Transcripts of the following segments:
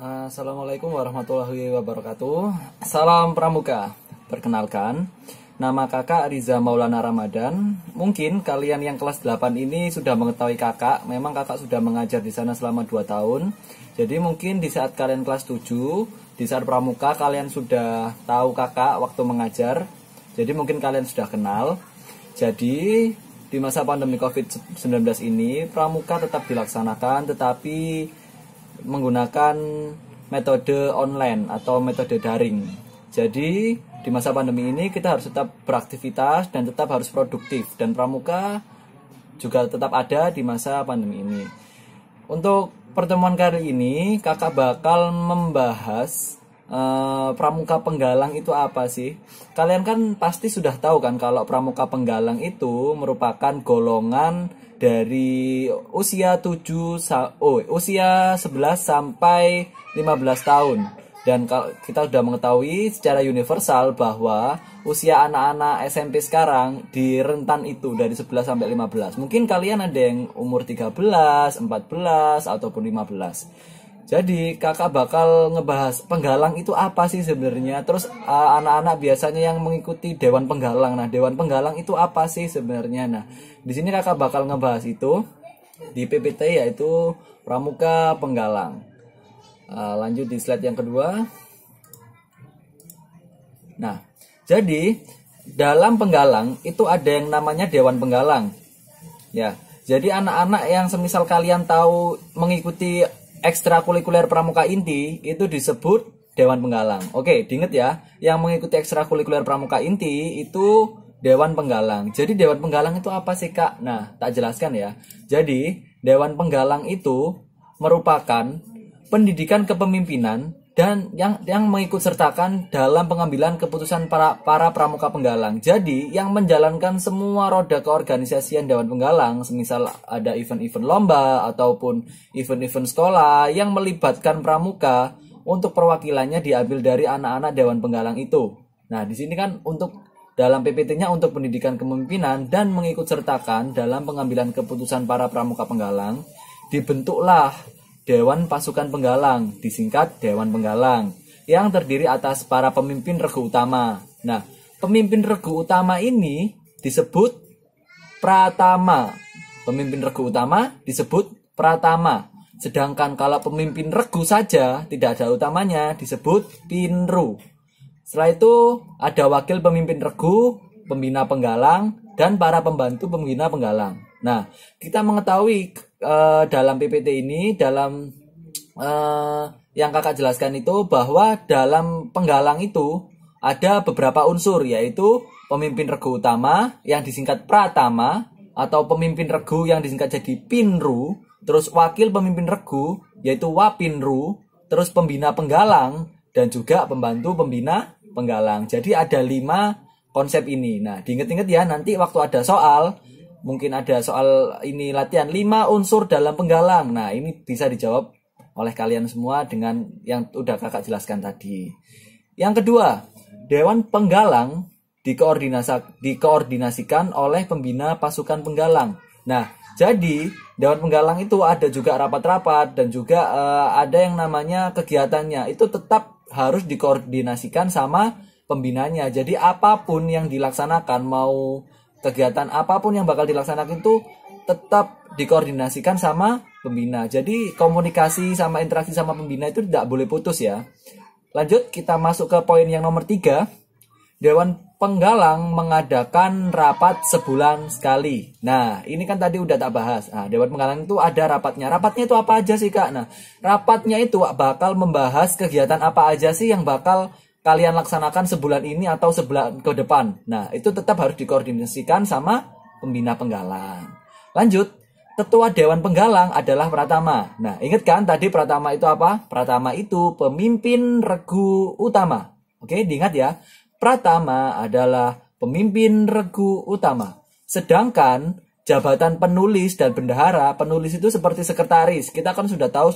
Assalamualaikum warahmatullahi wabarakatuh. Salam Pramuka. Perkenalkan, nama kakak Riza Maulana Ramadan. Mungkin kalian yang kelas 8 ini sudah mengetahui kakak. Memang kakak sudah mengajar di sana selama 2 tahun. Jadi mungkin di saat kalian kelas 7, di saat Pramuka kalian sudah tahu kakak waktu mengajar. Jadi mungkin kalian sudah kenal. Jadi di masa pandemi COVID-19 ini Pramuka tetap dilaksanakan, tetapi menggunakan metode online atau metode daring. Jadi di masa pandemi ini kita harus tetap beraktivitas dan tetap harus produktif, dan Pramuka juga tetap ada di masa pandemi ini. Untuk pertemuan kali ini kakak bakal membahas Pramuka Penggalang itu apa sih? Kalian kan pasti sudah tahu kan kalau Pramuka Penggalang itu merupakan golongan dari usia 11 sampai 15 tahun. Dan kita sudah mengetahui secara universal bahwa usia anak-anak SMP sekarang di rentan itu dari 11 sampai 15. Mungkin kalian ada yang umur 13, 14 ataupun 15. Jadi kakak bakal ngebahas penggalang itu apa sih sebenarnya. Terus anak-anak biasanya yang mengikuti Dewan Penggalang. Nah, Dewan Penggalang itu apa sih sebenarnya? Nah, di sini kakak bakal ngebahas itu di PPT, yaitu Pramuka Penggalang. Lanjut di slide yang kedua. Nah, jadi dalam penggalang itu ada yang namanya Dewan Penggalang. Ya, jadi anak-anak yang semisal kalian tahu mengikuti ekstrakurikuler Pramuka Inti itu disebut Dewan Penggalang. Oke, diingat ya, yang mengikuti ekstrakurikuler Pramuka Inti itu Dewan Penggalang. Jadi Dewan Penggalang itu apa sih, Kak? Nah, tak jelaskan ya. Jadi Dewan Penggalang itu merupakan pendidikan kepemimpinan dan yang mengikut sertakan dalam pengambilan keputusan para pramuka penggalang. Jadi yang menjalankan semua roda keorganisasian Dewan Penggalang, semisal ada event-event lomba ataupun event-event sekolah yang melibatkan pramuka, untuk perwakilannya diambil dari anak-anak Dewan Penggalang itu. Nah, di sini kan untuk dalam PPT-nya untuk pendidikan kepemimpinan dan mengikut sertakan dalam pengambilan keputusan para pramuka penggalang, dibentuklah Dewan Pasukan Penggalang, disingkat Dewan Penggalang, yang terdiri atas para pemimpin regu utama. Nah, pemimpin regu utama ini disebut Pratama. Pemimpin regu utama disebut Pratama. Sedangkan kalau pemimpin regu saja, tidak ada utamanya, disebut Pinru. Setelah itu ada wakil pemimpin regu, pembina penggalang, dan para pembantu pembina penggalang. Nah, kita mengetahui dalam PPT ini, dalam yang kakak jelaskan itu, bahwa dalam penggalang itu ada beberapa unsur, yaitu pemimpin regu utama yang disingkat Pratama, atau pemimpin regu yang disingkat jadi Pinru, terus wakil pemimpin regu yaitu Wapinru, terus pembina penggalang, dan juga pembantu pembina penggalang. Jadi ada 5 konsep ini. Nah, diingat-ingat ya, nanti waktu ada soal, mungkin ada soal ini latihan 5 unsur dalam penggalang. Nah, ini bisa dijawab oleh kalian semua dengan yang udah kakak jelaskan tadi. Yang kedua, Dewan Penggalang dikoordinasikan oleh pembina pasukan penggalang. Nah, jadi Dewan Penggalang itu ada juga rapat-rapat dan juga ada yang namanya kegiatannya. Itu tetap harus dikoordinasikan sama pembinanya. Jadi apapun yang dilaksanakan, mau kegiatan apapun yang bakal dilaksanakan itu tetap dikoordinasikan sama pembina. Jadi komunikasi sama interaksi sama pembina itu tidak boleh putus ya. Lanjut, kita masuk ke poin yang nomor 3. Dewan Penggalang mengadakan rapat sebulan sekali. Nah, ini kan tadi udah tak bahas. Nah, Dewan Penggalang itu ada rapatnya. Rapatnya itu apa aja sih, Kak? Nah, rapatnya itu bakal membahas kegiatan apa aja sih yang bakal kalian laksanakan sebulan ini atau sebulan ke depan. Nah, itu tetap harus dikoordinasikan sama pembina penggalang. Lanjut, ketua Dewan Penggalang adalah Pratama. Nah, ingat kan tadi Pratama itu apa? Pratama itu pemimpin regu utama. Oke, diingat ya. Pratama adalah pemimpin regu utama. Sedangkan jabatan penulis dan bendahara, penulis itu seperti sekretaris. Kita kan sudah tahu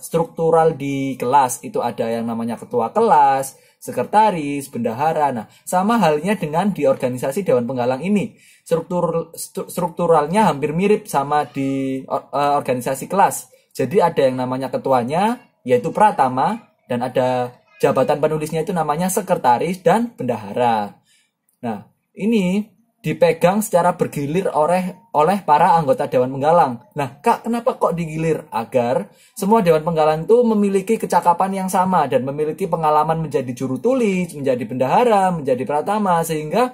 struktural di kelas itu ada yang namanya ketua kelas, sekretaris, bendahara. Nah, sama halnya dengan di organisasi Dewan Penggalang ini. Strukturalnya hampir mirip sama di organisasi kelas. Jadi ada yang namanya ketuanya, yaitu pratama, dan ada jabatan penulisnya itu namanya sekretaris dan bendahara. Nah, ini dipegang secara bergilir oleh para anggota Dewan Penggalang. Nah, Kak, kenapa kok digilir? Agar semua Dewan Penggalang itu memiliki kecakapan yang sama dan memiliki pengalaman menjadi juru tulis, menjadi bendahara, menjadi pratama, sehingga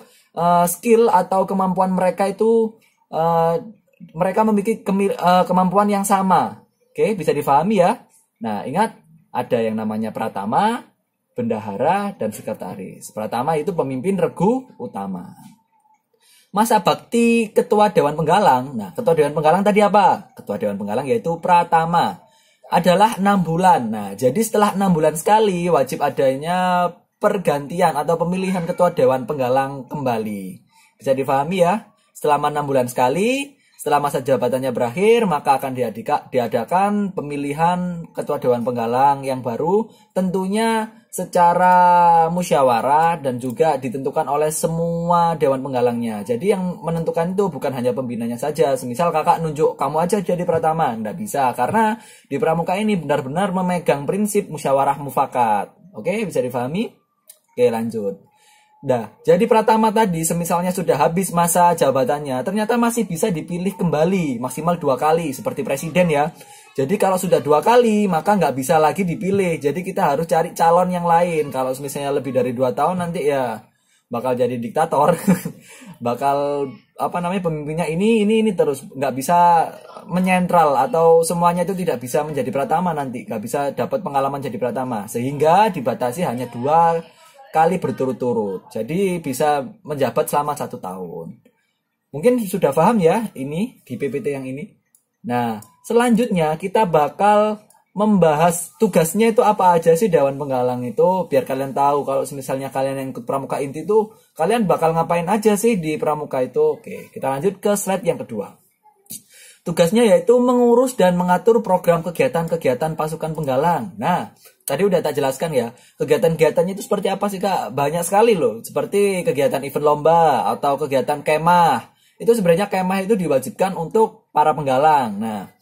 skill atau kemampuan mereka itu mereka memiliki kemampuan yang sama. Oke, bisa difahami ya? Nah, ingat ada yang namanya pratama, bendahara, dan sekretaris. Pratama itu pemimpin regu utama. Masa bakti Ketua Dewan Penggalang. Nah, Ketua Dewan Penggalang tadi apa? Ketua Dewan Penggalang yaitu pratama. Adalah 6 bulan. Nah, jadi setelah 6 bulan sekali wajib adanya pergantian atau pemilihan Ketua Dewan Penggalang kembali. Bisa difahami ya? Selama 6 bulan sekali, setelah masa jabatannya berakhir, maka akan diadakan pemilihan Ketua Dewan Penggalang yang baru, tentunya secara musyawarah dan juga ditentukan oleh semua Dewan Penggalangnya. Jadi yang menentukan itu bukan hanya pembinanya saja. Semisal kakak nunjuk kamu aja jadi pratama, nggak bisa. Karena di pramuka ini benar-benar memegang prinsip musyawarah mufakat. Oke, bisa difahami? Oke, lanjut. Nah, jadi pratama tadi semisalnya sudah habis masa jabatannya, ternyata masih bisa dipilih kembali maksimal 2 kali seperti presiden ya. Jadi kalau sudah 2 kali maka nggak bisa lagi dipilih. Jadi kita harus cari calon yang lain. Kalau misalnya lebih dari 2 tahun nanti ya bakal jadi diktator. Bakal pemimpinnya ini terus nggak bisa menyentral atau semuanya itu tidak bisa menjadi pratama nanti, nggak bisa dapat pengalaman jadi pratama. Sehingga dibatasi hanya 2 kali berturut-turut. Jadi bisa menjabat selama 1 tahun. Mungkin sudah paham ya ini di PPT yang ini. Nah, selanjutnya kita bakal membahas tugasnya itu apa aja sih Dewan Penggalang itu, biar kalian tahu kalau misalnya kalian yang ikut Pramuka Inti itu kalian bakal ngapain aja sih di Pramuka itu. Oke, kita lanjut ke slide yang kedua. Tugasnya yaitu mengurus dan mengatur program kegiatan-kegiatan pasukan penggalang. Nah, tadi udah tak jelaskan ya, kegiatan-kegiatannya itu seperti apa sih Kak? Banyak sekali loh, seperti kegiatan event lomba atau kegiatan kemah. Itu sebenarnya kemah itu diwajibkan untuk para penggalang. Nah,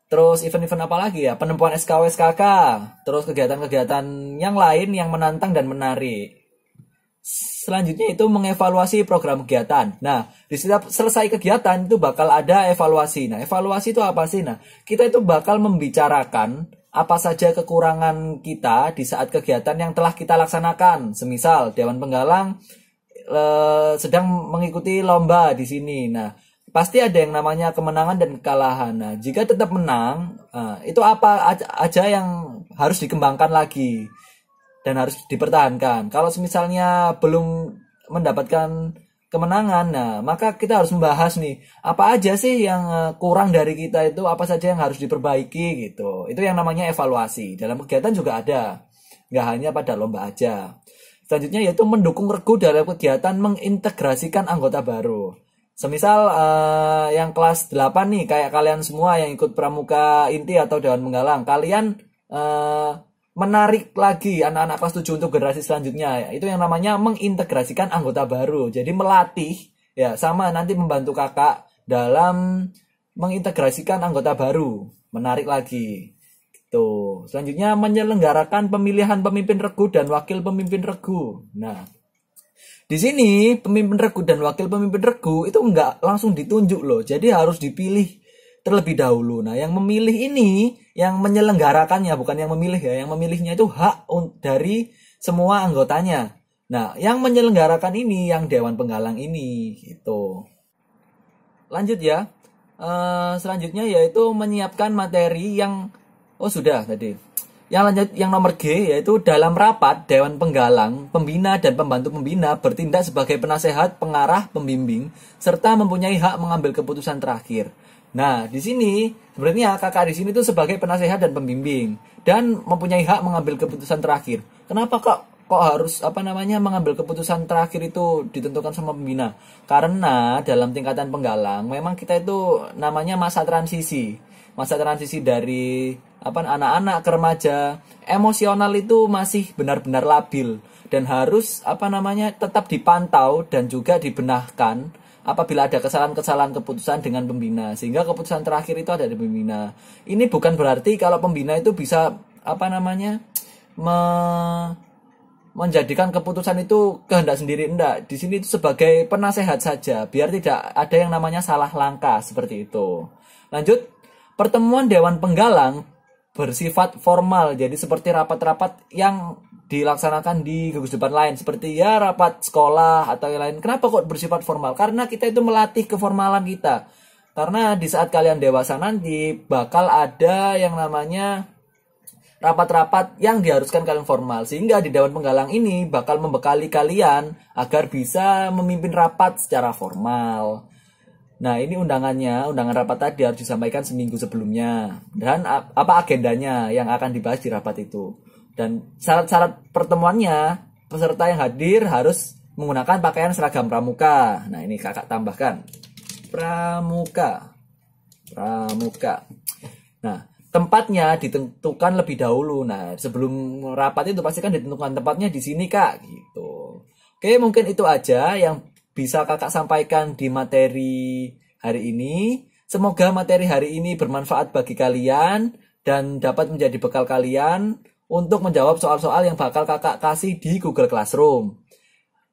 terus event-event apa lagi ya? Penempuan SKW SKK, terus kegiatan-kegiatan yang lain yang menantang dan menarik. Selanjutnya itu mengevaluasi program kegiatan. Nah, di setiap selesai kegiatan itu bakal ada evaluasi. Nah, evaluasi itu apa sih? Nah, kita itu bakal membicarakan apa saja kekurangan kita di saat kegiatan yang telah kita laksanakan. Semisal Dewan Penggalang sedang mengikuti lomba di sini. Nah, pasti ada yang namanya kemenangan dan kekalahan. Nah, jika tetap menang, itu apa aja yang harus dikembangkan lagi dan harus dipertahankan. Kalau misalnya belum mendapatkan kemenangan, nah maka kita harus membahas nih, apa aja sih yang kurang dari kita itu, apa saja yang harus diperbaiki gitu. Itu yang namanya evaluasi. Dalam kegiatan juga ada, nggak hanya pada lomba aja. Selanjutnya yaitu mendukung regu dalam kegiatan mengintegrasikan anggota baru. Semisal yang kelas 8 nih, kayak kalian semua yang ikut Pramuka Inti atau Dewan Penggalang, kalian menarik lagi anak-anak kelas 7 untuk generasi selanjutnya. Itu yang namanya mengintegrasikan anggota baru. Jadi melatih, ya sama nanti membantu kakak dalam mengintegrasikan anggota baru. Menarik lagi. Gitu. Selanjutnya menyelenggarakan pemilihan pemimpin regu dan wakil pemimpin regu. Nah, di sini pemimpin regu dan wakil pemimpin regu itu nggak langsung ditunjuk loh. Jadi harus dipilih terlebih dahulu. Nah, yang memilih ini, yang menyelenggarakannya, bukan yang memilih ya. Yang memilihnya itu hak dari semua anggotanya. Nah, yang menyelenggarakan ini, yang Dewan Penggalang ini, gitu. Lanjut ya. Selanjutnya yaitu menyiapkan materi yang, sudah tadi. Yang lanjut, yang nomor G, yaitu dalam rapat Dewan Penggalang, pembina dan pembantu pembina bertindak sebagai penasehat, pengarah, pembimbing, serta mempunyai hak mengambil keputusan terakhir. Nah, di sini sebenarnya kakak di sini tuh sebagai penasehat dan pembimbing dan mempunyai hak mengambil keputusan terakhir. Kenapa kok harus mengambil keputusan terakhir itu ditentukan sama pembina? Karena dalam tingkatan penggalang memang kita itu namanya masa transisi. Masa transisi dari anak-anak ke remaja, emosional itu masih benar-benar labil dan harus tetap dipantau dan juga dibenahkan apabila ada kesalahan-kesalahan keputusan dengan pembina, sehingga keputusan terakhir itu ada di pembina. Ini bukan berarti kalau pembina itu bisa apa namanya menjadikan keputusan itu kehendak sendiri, enggak. Di sini itu sebagai penasehat saja, biar tidak ada yang namanya salah langkah seperti itu. Lanjut, pertemuan Dewan Penggalang bersifat formal, jadi seperti rapat-rapat yang dilaksanakan di gugus depan lain, seperti ya rapat sekolah atau yang lain. Kenapa kok bersifat formal? Karena kita itu melatih keformalan kita. Karena di saat kalian dewasa nanti bakal ada yang namanya rapat-rapat yang diharuskan kalian formal, sehingga di Dewan Penggalang ini bakal membekali kalian agar bisa memimpin rapat secara formal. Nah, ini undangan rapat tadi harus disampaikan seminggu sebelumnya, dan apa agendanya yang akan dibahas di rapat itu, dan syarat-syarat pertemuannya. Peserta yang hadir harus menggunakan pakaian seragam pramuka. Nah, ini kakak tambahkan pramuka. Nah, tempatnya ditentukan lebih dahulu. Nah, sebelum rapat itu pasti kan ditentukan tempatnya di sini, Kak, gitu. Oke, mungkin itu aja yang bisa Kakak sampaikan di materi hari ini. Semoga materi hari ini bermanfaat bagi kalian dan dapat menjadi bekal kalian untuk menjawab soal-soal yang bakal Kakak kasih di Google Classroom.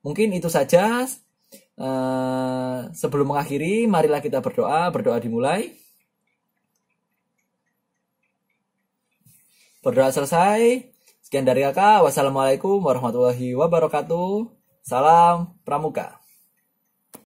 Mungkin itu saja. Sebelum mengakhiri, marilah kita berdoa. Berdoa dimulai. Berdoa selesai. Sekian dari kakak. Wassalamualaikum warahmatullahi wabarakatuh. Salam Pramuka.